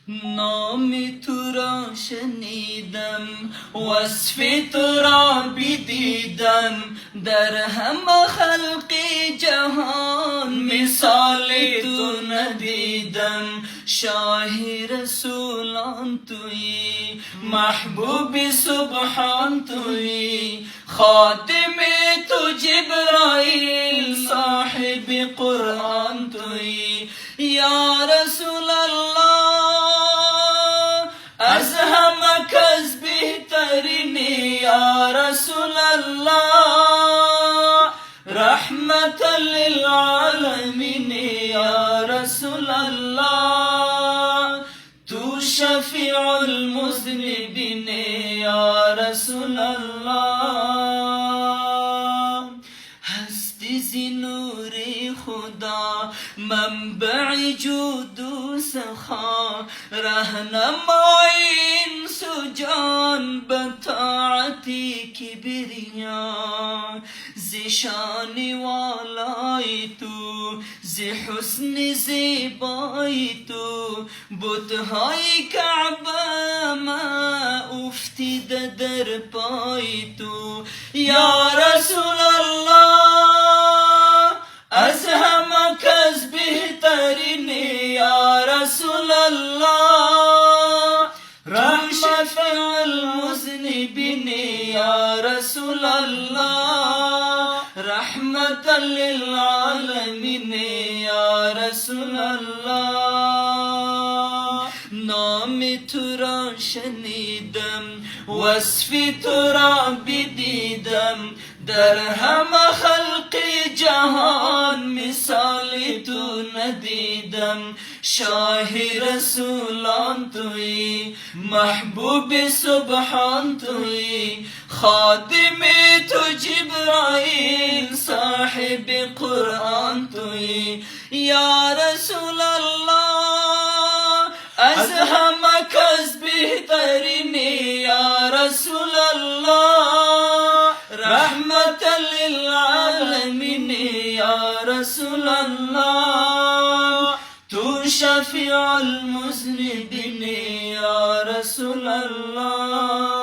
نام تو را شنیدم، وصف تو را بدیدم، در همه خلق جهان مثال تو ندیدم. شاه رسولان تویی، محبوب سبحان تویی، خاتم تو جبرائیل، صاحب قرآن تویی. یا رسول الله از همه کس بهترینی، یا رسول الله رحمتا للعالمین، یا رسول الله تو شفیع المذنبین، یا رسول الله هستی زی نور خدا، منبع جود و سخا، رهنمای انس و جان به طاعت کبریا. ز شان والای تو، ز حسن زیبای تو، بتهای کعبه ما افتیده در پای تو. یا رسول الله از همه کس بهترینی، یا رسول الله رحمت المذنبین، یا رسول الله رحمتا للعالمین، یا رسول الله نام تو را شنیدم، وصف تو را بدیدم، در همه خلق جهان مثال تو ندیدم. شاه رسولان تویی، محبوب سبحان تویی، خادم تو جبرائیل، صاحب قرآن تویی. یا رسول الله از همه کس بهترینی، یا رسول الله رحمتا للعالمین، یا رسول الله تو شفیع المذنبین، یا رسول الله.